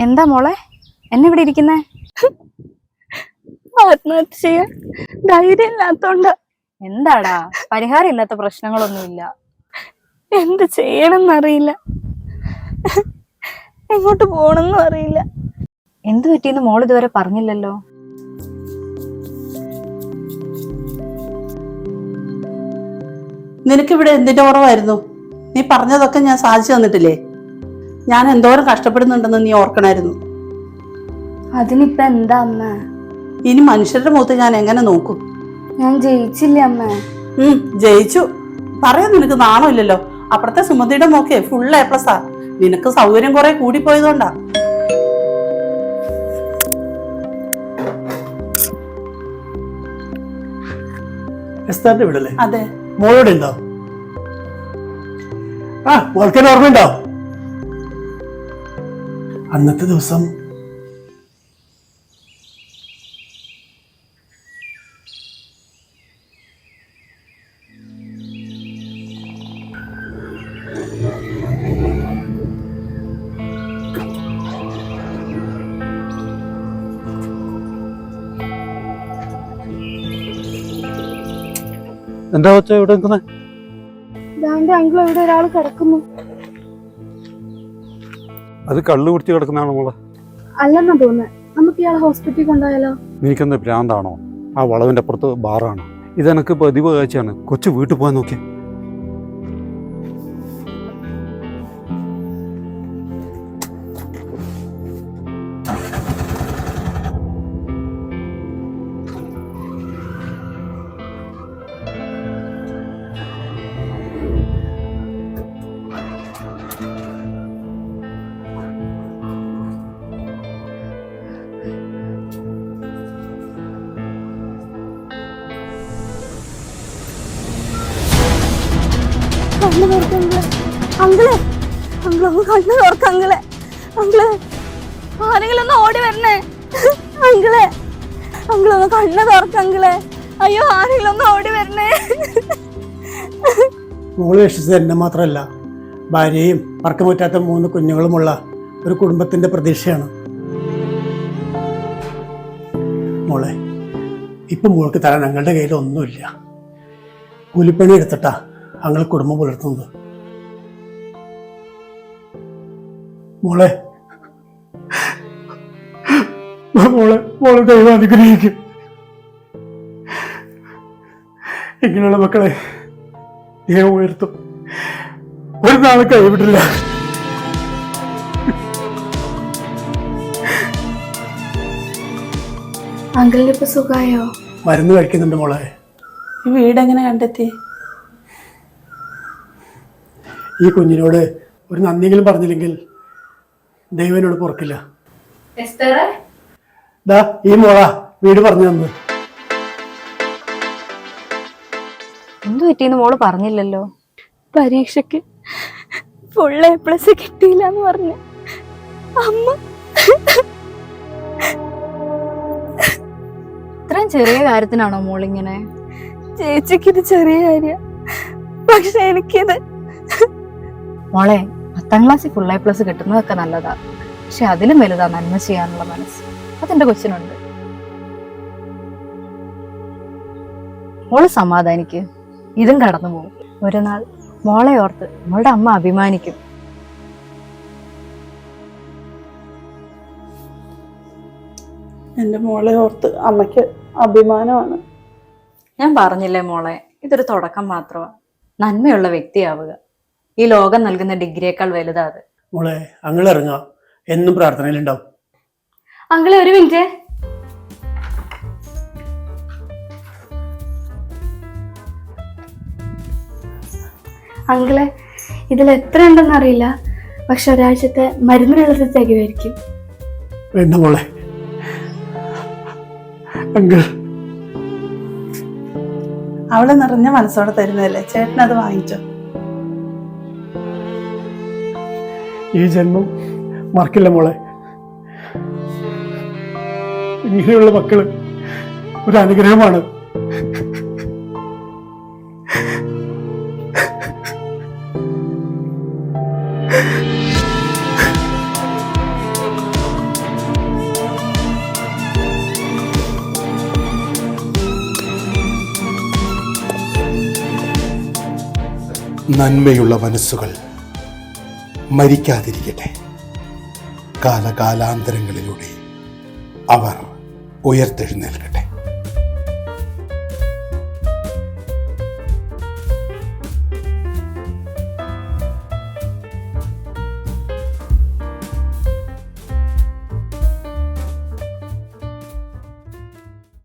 എന്താ മോളെ എന്നെ ഇവിടെ ഇരിക്കുന്നേ? ആത്മഹത്യ ചെയ്യാൻ ധൈര്യം ഇല്ലാത്തോണ്ട. എന്താടാ, പരിഹാരം ഇല്ലാത്ത പ്രശ്നങ്ങളൊന്നുമില്ല. എന്ത് ചെയ്യണമെന്നറിയില്ല, എങ്ങോട്ട് പോണെന്നും അറിയില്ല. എന്തു പറ്റിയെന്ന് മോൾ ഇതുവരെ പറഞ്ഞില്ലല്ലോ. നിനക്കിവിടെ എന്തിന്റെ കുറവായിരുന്നു? നീ പറഞ്ഞതൊക്കെ ഞാൻ സാധിച്ചു തന്നിട്ടില്ലേ? ഞാൻ എന്തോരം കഷ്ടപ്പെടുന്നുണ്ടെന്ന് നീ ഓർക്കണായിരുന്നു. അതിനിപ്പ എന്താ അമ്മ? ഇനി മനുഷ്യരുടെ മുഖത്ത് ഞാൻ എങ്ങനെ നോക്കും? ഞാൻ ജയിച്ചില്ലേ അമ്മ? ജയിച്ചു പറയാൻ നിനക്ക് നാണമില്ലല്ലോ. അപ്പുറത്തെ സുമതിയുടെ മോക്കെ ഫുൾ A+. നിനക്ക് സൗകര്യം കുറെ കൂടിപ്പോയതുകൊണ്ടാ. അതെ, മോളോടെ ഉണ്ടോ? മോൾക്കെന്നെ ഓർമ്മയുണ്ടോ? അന്നത്തെ ദിവസം എന്താ വെച്ചാ ഇവിടെ നിൽക്കുന്നേ? അങ്കിൾ ഇവിടെ ഒരാൾ കിടക്കുന്നു. അത് കള്ളു കുടിച്ച് കിടക്കുന്നതാണോ മോളെ? അല്ലെന്നാ തോന്നുന്നത്. നമുക്ക് ഇയാളെ ഹോസ്പിറ്റലിൽ കൊണ്ടുപോയാലോ? എനിക്കെന്താ ഭ്രാന്താണോ? ആ വളവിന്റെ അപ്പുറത്ത് ബാറാണ്. ഇതെനക്ക് പതിവ് കാഴ്ചയാണ്. കൊച്ചു വീട്ടിൽ പോകാൻ നോക്കിയ. അങ്കിളെ, അങ്കിളൊന്ന് കണ്ണു തുറക്ക. അങ്കിളെ, അങ്കിളെ, ആരെങ്കിലും ഒന്ന് ഓടി വരണേ. അങ്കിളെ, അങ്കിളൊന്ന് കണ്ണു തുറക്ക. അങ്കിളെ, അയ്യോ, ആരെങ്കിലും ഒന്ന് ഓടി വരണേ. മോള് രക്ഷിച്ചത് എന്നെ മാത്രമല്ല, ഭാര്യയും പറക്കം പറ്റാത്ത 3 കുഞ്ഞുങ്ങളുമുള്ള ഒരു കുടുംബത്തിന്റെ പ്രതീക്ഷയാണ്. മോളെ, ഇപ്പം മോൾക്ക് തരാൻ ഞങ്ങളുടെ കയ്യിൽ ഒന്നുമില്ല. കൂലിപ്പണി എടുത്തിട്ടാ ഞങ്ങൾ കുടുംബം പുലർത്തുന്നത്. മോളെ, മോളെ മോളെ ദൈവം അനുഗ്രഹിക്കും. ഇങ്ങനെയുള്ള മക്കളെ ദൈവം ഉയർത്തും. ഒരു നാളെ കൈവിട്ടില്ല. അങ്കിളിന് ഇപ്പൊ സുഖായോ? മരുന്ന് കഴിക്കുന്നുണ്ട് മോളെ. ഈ വീട് എങ്ങനെ കണ്ടെത്തി? ഈ കുഞ്ഞിനോട് ഒരു നന്ദിയെങ്കിലും പറഞ്ഞില്ലെങ്കിൽ ദൈവനോട് പൊറക്കില്ല. ദാ ഈ മോളാ വീട് പറഞ്ഞു തന്നത്. എന്തു പറ്റിയെന്ന് മോള് പറഞ്ഞില്ലല്ലോ. പരീക്ഷയ്ക്ക് ഫുൾ A+ കിട്ടിയില്ല എന്ന് പറഞ്ഞു അമ്മ. ഇത്രയും ചെറിയ കാര്യത്തിനാണോ മോളിങ്ങനെ? ചേച്ചിക്കിത് ചെറിയ കാര്യം, പക്ഷെ എനിക്കിത്. മോളെ, 10ാം ക്ലാസ്സിൽ ഫുൾ A+ കിട്ടുന്നതൊക്കെ നല്ലതാ. പക്ഷെ അതിലും വലുതാ നന്മ ചെയ്യാനുള്ള മനസ്സ്. അതെന്റെ കൊച്ചിനുണ്ട്. മോള് സമാധാനിക്ക്, ഇതും കടന്നു പോകും. ഒരു നാൾ മോളെ ഓർത്ത് മോളുടെ അമ്മ അഭിമാനിക്കും. എന്റെ മോളെ ഓർത്ത് അമ്മയ്ക്ക് അഭിമാനമാണ്. ഞാൻ പറഞ്ഞില്ലേ മോളെ, ഇതൊരു തുടക്കം മാത്രമാ. നന്മയുള്ള വ്യക്തിയാവുക. ഈ ലോകം നൽകുന്ന ഡിഗ്രിയേക്കാൾ വലുതാ അത്. മോളെ, അങ്ങൾ ഇറങ്ങാം. എന്നും പ്രാർത്ഥനയിലുണ്ടാവും. അങ്കിളെ, ഒരു മിനിറ്റ്. അങ്കിളെ, ഇതിൽ എത്ര ഉണ്ടെന്ന് അറിയില്ല, പക്ഷെ ഒരാഴ്ചത്തെ മരുന്നിനുള്ളത് തികവായിരിക്കും. വേണ്ട മോളെ, അങ്കിൾ അവള് നിറഞ്ഞ മനസ്സോടെ തരുന്നതല്ലേ, ചേട്ടനത് വാങ്ങിച്ചോ. ഈ ജന്മം മറക്കില്ല മോളെ. ഇങ്ങനെയുള്ള മക്കള് ഒരു അനുഗ്രഹമാണ്. നന്മയുള്ള മനസ്സുകൾ മരിക്കാതിരിക്കട്ടെ. കാലകാലാന്തരങ്ങളിലൂടെ അവർ ഉയർത്തെഴുന്നേൽക്കട്ടെ.